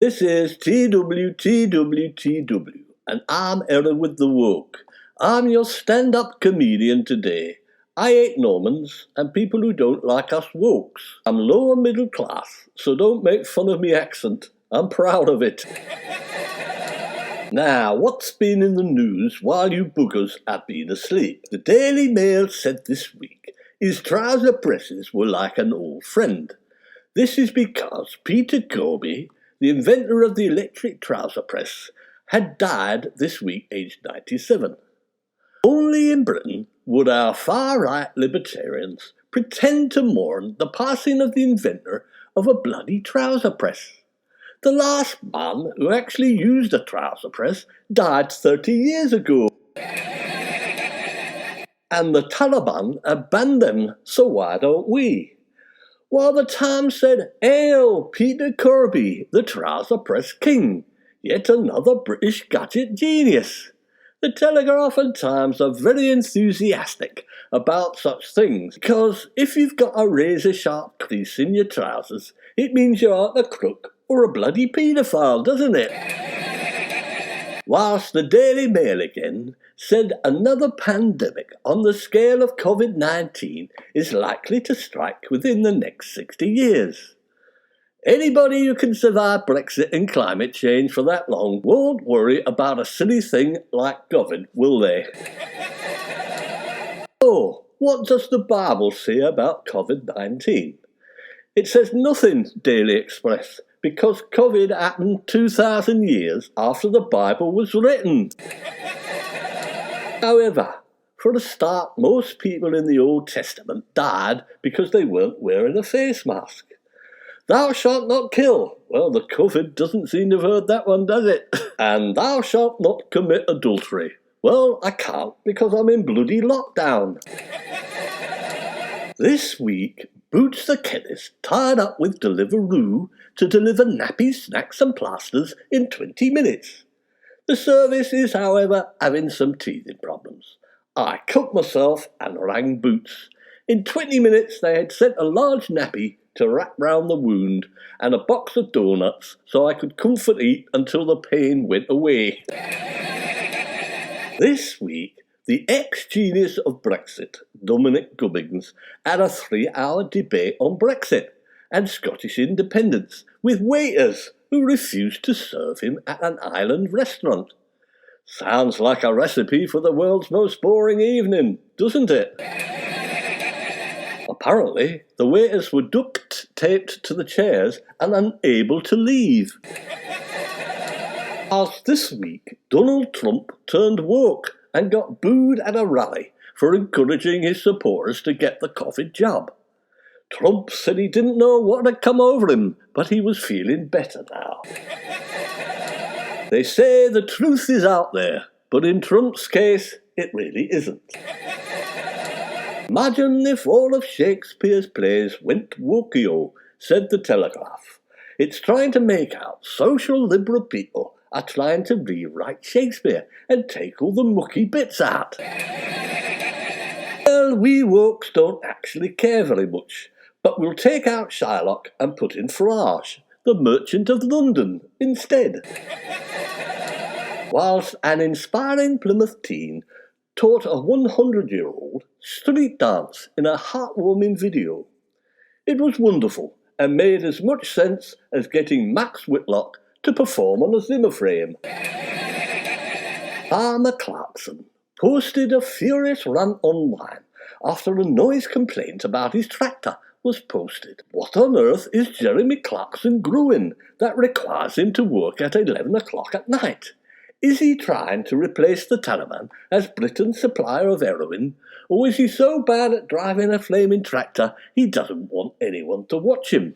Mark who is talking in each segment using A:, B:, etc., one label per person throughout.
A: This is Twtwtw, and I'm Hereward the Woke. I'm your stand-up comedian today. I hate Normans and people who don't like us wokes. I'm lower middle class, so don't make fun of me accent. I'm proud of it. Now, what's been in the news while you buggers have been asleep? The Daily Mail said this week his trouser presses were like an old friend. This is because Peter Corby, the inventor of the electric trouser press, had died this week aged 97. Only in Britain would our far-right libertarians pretend to mourn the passing of the inventor of a bloody trouser press. The last man who actually used a trouser press died 30 years ago. And the Taliban have banned them, so why don't we? While the Times said, "Hail, Peter Corby, the trouser press king, yet another British gadget genius." The Telegraph and Times are very enthusiastic about such things, because if you've got a razor-sharp crease in your trousers, it means you aren't a crook or a bloody paedophile, doesn't it? Whilst the Daily Mail again said another pandemic on the scale of COVID-19 is likely to strike within the next 60 years. Anybody who can survive Brexit and climate change for that long won't worry about a silly thing like COVID, will they? Oh, what does the Bible say about COVID-19? It says nothing, Daily Express, because COVID happened 2,000 years after the Bible was written. However, for a start, most people in the Old Testament died because they weren't wearing a face mask. Thou shalt not kill. Well, the COVID doesn't seem to have heard that one, does it? And thou shalt not commit adultery. Well, I can't because I'm in bloody lockdown. This week, Boots the chemist tied up with Deliveroo to deliver nappies, snacks and plasters in 20 minutes. The service is, however, having some teething problems. I cooked myself and rang Boots. In 20 minutes they had sent a large nappy to wrap round the wound and a box of donuts so I could comfort eat until the pain went away. This week, the ex-genius of Brexit, Dominic Gubbins, had a 3-hour debate on Brexit and Scottish independence with waiters who refused to serve him at an island restaurant. Sounds like a recipe for the world's most boring evening, doesn't it? Apparently, the waiters were duct-taped to the chairs and unable to leave. Whilst this week, Donald Trump turned woke and got booed at a rally for encouraging his supporters to get the COVID jab. Trump said he didn't know what had come over him, but he was feeling better now. They say the truth is out there, but in Trump's case, it really isn't. Imagine if all of Shakespeare's plays went wokio, said the Telegraph. It's trying to make out social liberal people are trying to rewrite Shakespeare and take all the mucky bits out. Well, we wokes don't actually care very much, but we'll take out Shylock and put in Farage, the Merchant of London, instead. Whilst an inspiring Plymouth teen taught a 100-year-old street dance in a heartwarming video. It was wonderful and made as much sense as getting Max Whitlock to perform on a Zimmer frame. Farmer Clarkson posted a furious rant online after a noise complaint about his tractor was posted. What on earth is Jeremy Clarkson growing that requires him to work at 11 o'clock at night? Is he trying to replace the Taliban as Britain's supplier of heroin, or is he so bad at driving a flaming tractor he doesn't want anyone to watch him?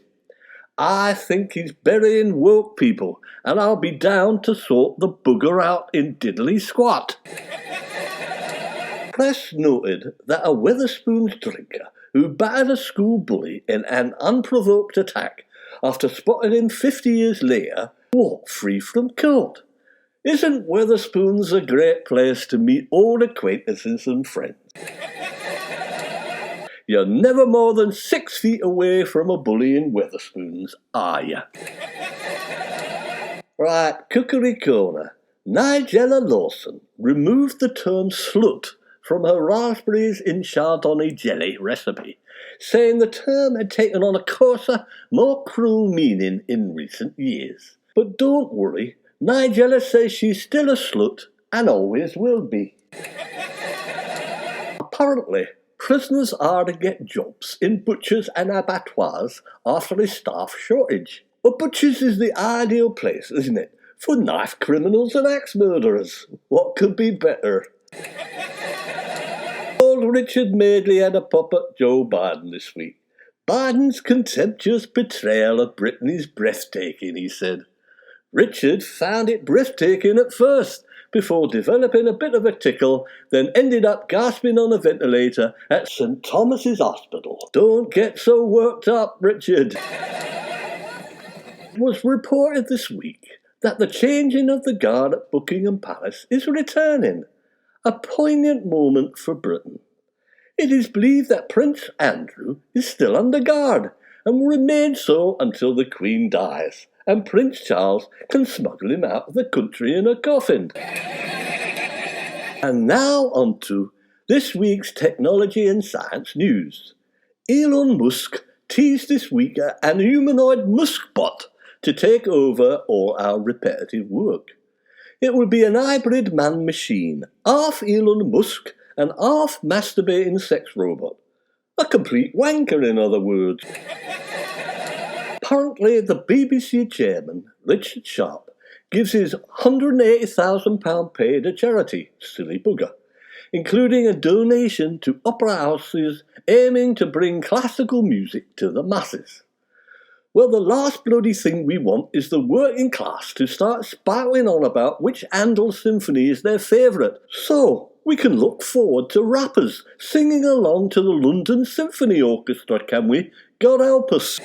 A: I think he's burying woke people, and I'll be down to sort the bugger out in diddly squat. Press noted that a Wetherspoons drinker who battered a school bully in an unprovoked attack after spotting him 50 years later walked free from court. Isn't Wetherspoons a great place to meet old acquaintances and friends? You're never more than 6 feet away from a bully in Wetherspoons, are you? Right, cookery corner. Nigella Lawson removed the term slut from her raspberries in chardonnay jelly recipe, saying the term had taken on a coarser, more cruel meaning in recent years. But don't worry, Nigella says she's still a slut and always will be. Apparently, prisoners are to get jobs in butchers and abattoirs after a staff shortage. But butchers is the ideal place, isn't it, for knife criminals and axe murderers? What could be better? Old Richard Madeley had a pop at Joe Biden this week. Biden's contemptuous betrayal of Britain is breathtaking, he said. Richard found it breathtaking at first, before developing a bit of a tickle, then ended up gasping on a ventilator at St. Thomas's Hospital. Don't get so worked up, Richard. It was reported this week that the changing of the guard at Buckingham Palace is returning, a poignant moment for Britain. It is believed that Prince Andrew is still under guard and will remain so until the Queen dies, and Prince Charles can smuggle him out of the country in a coffin. And now on to this week's technology and science news. Elon Musk teased this week an humanoid Muskbot to take over all our repetitive work. It will be an hybrid man-machine, half Elon Musk and half masturbating sex robot. A complete wanker, in other words. Apparently, the BBC chairman, Richard Sharp, gives his £180,000 pay to charity, silly bugger, including a donation to opera houses aiming to bring classical music to the masses. Well, the last bloody thing we want is the working class to start spouting on about which Handel symphony is their favourite, so we can look forward to rappers singing along to the London Symphony Orchestra, can we? God help us.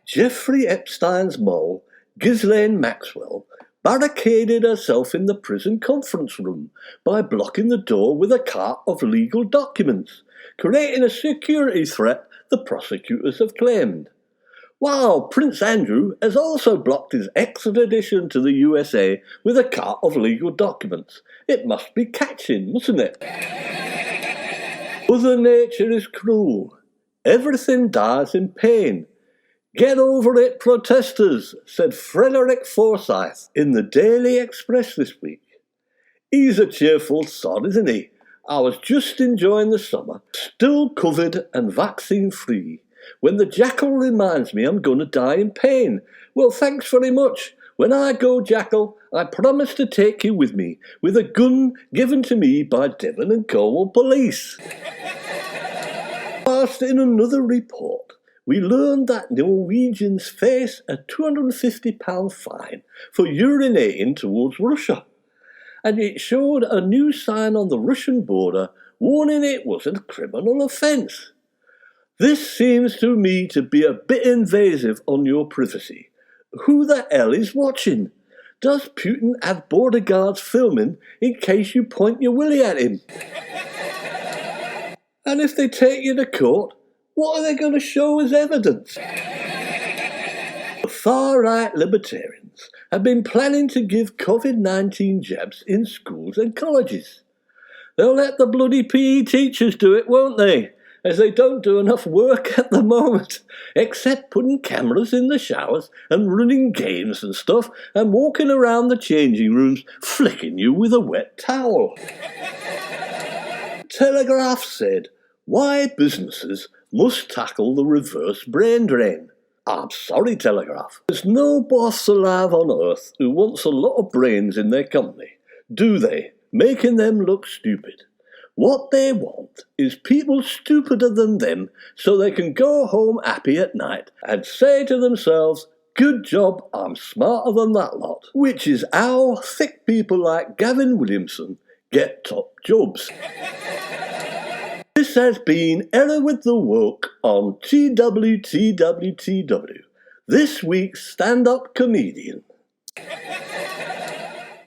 A: Jeffrey Epstein's mole, Ghislaine Maxwell, barricaded herself in the prison conference room by blocking the door with a cart of legal documents, creating a security threat the prosecutors have claimed. While Prince Andrew has also blocked his extradition to the USA with a cart of legal documents. It must be catching, mustn't it? Mother Nature is cruel. Everything dies in pain. Get over it, protesters, said Frederick Forsyth in the Daily Express this week. He's a cheerful sod, isn't he? I was just enjoying the summer, still COVID and vaccine-free, when the jackal reminds me I'm going to die in pain. Well, thanks very much. When I go, jackal, I promise to take you with me, with a gun given to me by Devon and Cornwall police. Whilst in another report, we learned that Norwegians face a £250 fine for urinating towards Russia. And it showed a new sign on the Russian border warning it was a criminal offence. This seems to me to be a bit invasive on your privacy. Who the hell is watching? Does Putin have border guards filming in case you point your willy at him? And if they take you to court, what are they going to show as evidence? The far-right libertarians have been planning to give COVID-19 jabs in schools and colleges. They'll let the bloody PE teachers do it, won't they? As they don't do enough work at the moment, except putting cameras in the showers and running games and stuff and walking around the changing rooms flicking you with a wet towel. Telegraph said, why businesses must tackle the reverse brain drain. I'm sorry, Telegraph. There's no boss alive on earth who wants a lot of brains in their company, do they? Making them look stupid. What they want is people stupider than them so they can go home happy at night and say to themselves, good job, I'm smarter than that lot. Which is how thick people like Gavin Williamson get top jobs. This has been Hereward the Woke on Twtwtw, this week's stand-up comedian.